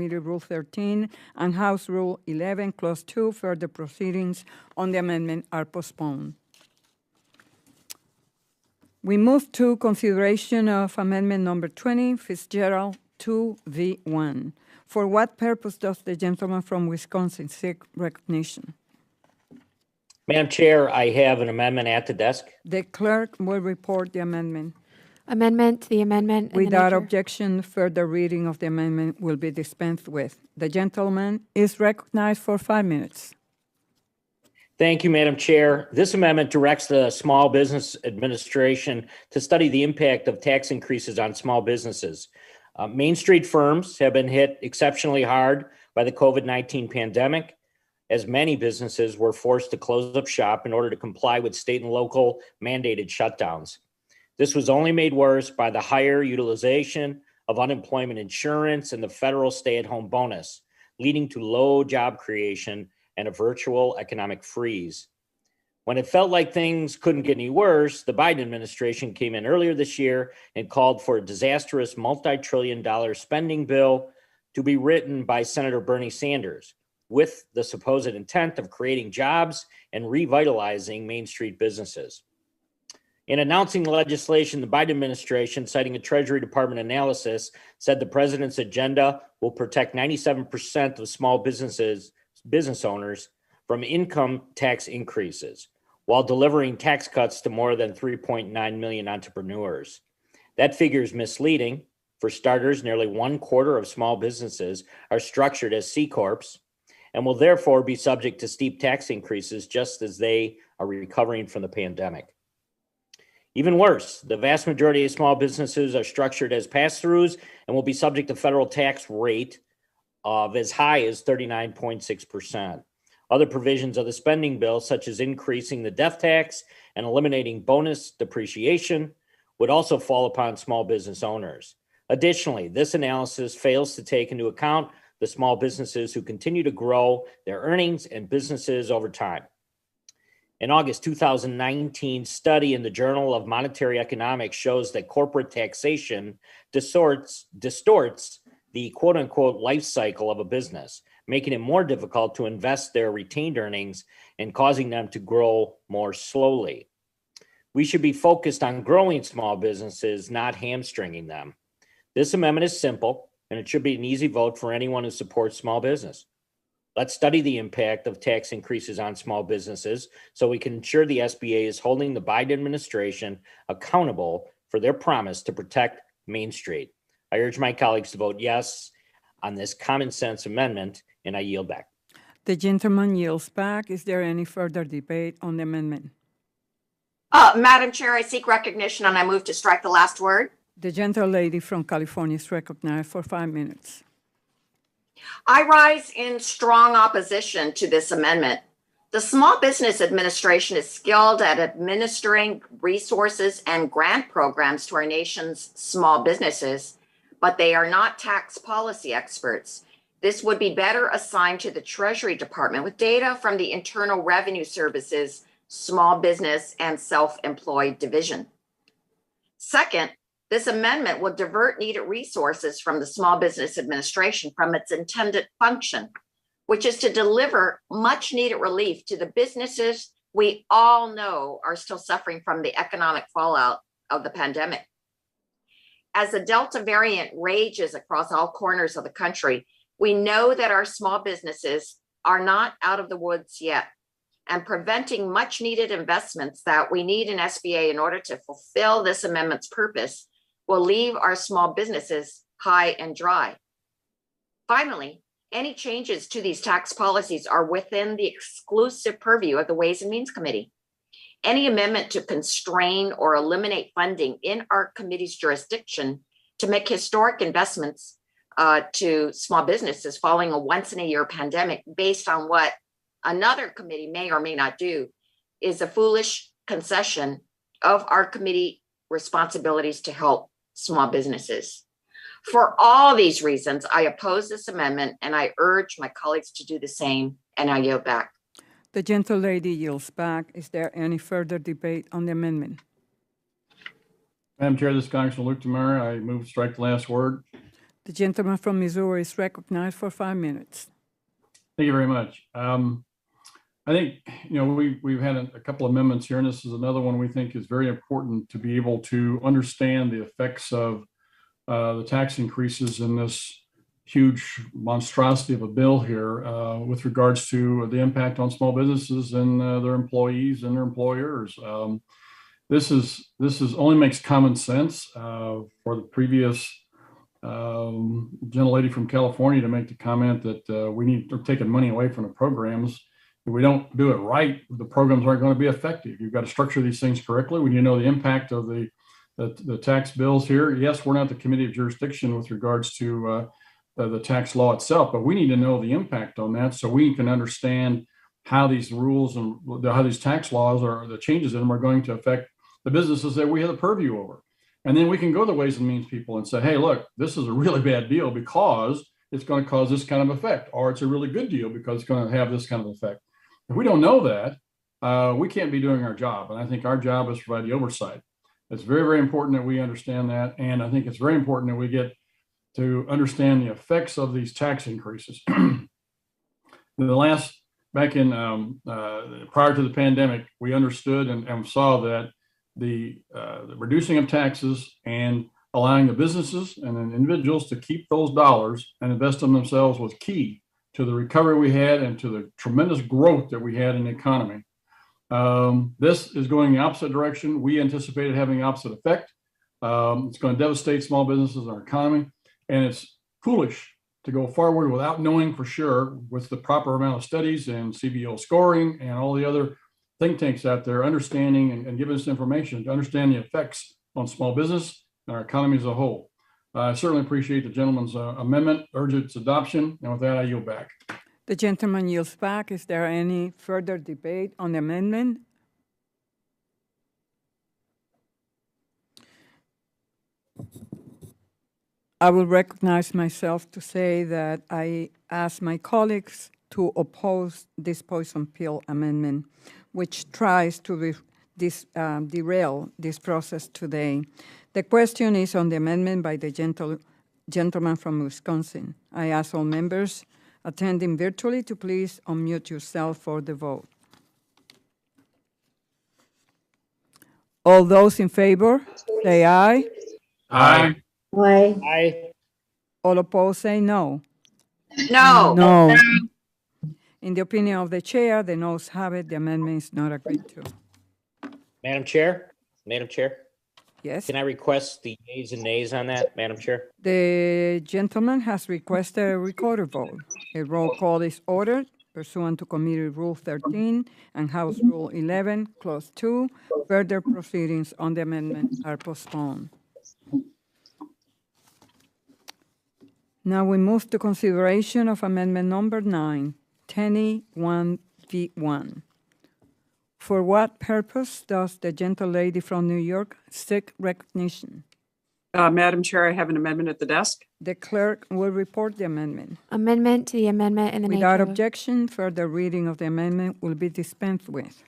Committee Rule 13 and House Rule 11, Clause 2. Further proceedings on the amendment are postponed. We move to consideration of amendment number 20, Fitzgerald 2V1. For what purpose does the gentleman from Wisconsin seek recognition? Madam Chair, I have an amendment at the desk. The clerk will report the amendment. Amendment to the amendment. Without objection, further reading of the amendment will be dispensed with. The gentleman is recognized for 5 minutes. Thank you, Madam Chair. This amendment directs the Small Business Administration to study the impact of tax increases on small businesses. Main Street firms have been hit exceptionally hard by the COVID-19 pandemic, as many businesses were forced to close up shop in order to comply with state and local mandated shutdowns. This was only made worse by the higher utilization of unemployment insurance and the federal stay-at-home bonus, leading to low job creation and a virtual economic freeze. When it felt like things couldn't get any worse, the Biden administration came in earlier this year and called for a disastrous multi-trillion-dollar spending bill to be written by Senator Bernie Sanders, with the supposed intent of creating jobs and revitalizing Main Street businesses. In announcing the legislation, the Biden administration, citing a Treasury Department analysis, said the president's agenda will protect 97% of small business owners from income tax increases, while delivering tax cuts to more than 3.9 million entrepreneurs. That figure is misleading. For starters, nearly 1/4 of small businesses are structured as C Corps and will therefore be subject to steep tax increases just as they are recovering from the pandemic. Even worse, the vast majority of small businesses are structured as pass-throughs and will be subject to federal tax rate of as high as 39.6%. Other provisions of the spending bill, such as increasing the death tax and eliminating bonus depreciation, would also fall upon small business owners. Additionally, this analysis fails to take into account the small businesses who continue to grow their earnings and businesses over time. An August 2019 study in the Journal of Monetary Economics shows that corporate taxation distorts the quote-unquote life cycle of a business, making it more difficult to invest their retained earnings and causing them to grow more slowly. We should be focused on growing small businesses, not hamstringing them. This amendment is simple, and it should be an easy vote for anyone who supports small business. Let's study the impact of tax increases on small businesses so we can ensure the SBA is holding the Biden administration accountable for their promise to protect Main Street. I urge my colleagues to vote yes on this common sense amendment, and I yield back. The gentleman yields back. Is there any further debate on the amendment? Madam Chair, I seek recognition and I move to strike the last word. The gentlelady from California is recognized for 5 minutes. I rise in strong opposition to this amendment. The Small Business Administration is skilled at administering resources and grant programs to our nation's small businesses, but they are not tax policy experts. This would be better assigned to the Treasury Department with data from the Internal Revenue Service's Small Business and Self-Employed Division. Second, this amendment will divert needed resources from the Small Business Administration from its intended function, which is to deliver much needed relief to the businesses we all know are still suffering from the economic fallout of the pandemic. As the Delta variant rages across all corners of the country, we know that our small businesses are not out of the woods yet, and preventing much needed investments that we need in SBA in order to fulfill this amendment's purpose will leave our small businesses high and dry. Finally, any changes to these tax policies are within the exclusive purview of the Ways and Means Committee. Any amendment to constrain or eliminate funding in our committee's jurisdiction to make historic investments to small businesses following a once-in-a-year pandemic based on what another committee may or may not do is a foolish concession of our committee responsibilities to help small businesses. For all these reasons, I oppose this amendment and I urge my colleagues to do the same, and I yield back. The gentlelady yields back. Is there any further debate on the amendment? Madam Chair, this is Congressman Luke Demare. I move to strike the last word. The gentleman from Missouri is recognized for 5 minutes. Thank you very much. I think, we've had a couple of amendments here, and this is another one we think is very important to be able to understand the effects of the tax increases in this huge monstrosity of a bill here with regards to the impact on small businesses and their employees and their employers. This only makes common sense for the previous gentlelady from California to make the comment that we're taking money away from the programs. If we don't do it right, the programs aren't going to be effective. You've got to structure these things correctly. When you know the impact of the tax bills here, yes, we're not the committee of jurisdiction with regards to the tax law itself, but we need to know the impact on that so we can understand how these rules and how these tax laws or the changes in them are going to affect the businesses that we have the purview over. And then we can go to the Ways and Means people and say, hey, look, this is a really bad deal because it's going to cause this kind of effect, or it's a really good deal because it's going to have this kind of effect. If we don't know that, we can't be doing our job. And I think our job is to provide the oversight. It's very, very important that we understand that. And I think it's very important that we get to understand the effects of these tax increases. Back in prior to the pandemic, we understood and saw that the reducing of taxes and allowing the businesses and the individuals to keep those dollars and invest in themselves was key to the recovery we had and to the tremendous growth that we had in the economy. This is going the opposite direction. We anticipated having the opposite effect. It's going to devastate small businesses and our economy. And it's foolish to go forward without knowing for sure with the proper amount of studies and CBO scoring and all the other think tanks out there understanding and giving us information to understand the effects on small business and our economy as a whole. I certainly appreciate the gentleman's amendment, urge its adoption, and with that, I yield back. The gentleman yields back. Is there any further debate on the amendment? I will recognize myself to say that I ask my colleagues to oppose this poison pill amendment, which tries to derail this process today. The question is on the amendment by the gentleman from Wisconsin. I ask all members attending virtually to please unmute yourself for the vote. All those in favor, say aye. Aye. Aye. Aye. All opposed, say no. No. No. In the opinion of the chair, the noes have it. The amendment is not agreed to. Madam Chair? Yes. Can I request the yeas and nays on that, Madam Chair? The gentleman has requested a recorded vote. A roll call is ordered pursuant to Committee Rule 13 and House Rule 11, Clause 2. Further proceedings on the amendment are postponed. Now we move to consideration of amendment number 9, Tenny 1V1. For what purpose does the gentlelady from New York seek recognition? Madam Chair, I have an amendment at the desk. The clerk will report the amendment. Amendment to the amendment in the Without nature of objection, further reading of the amendment will be dispensed with.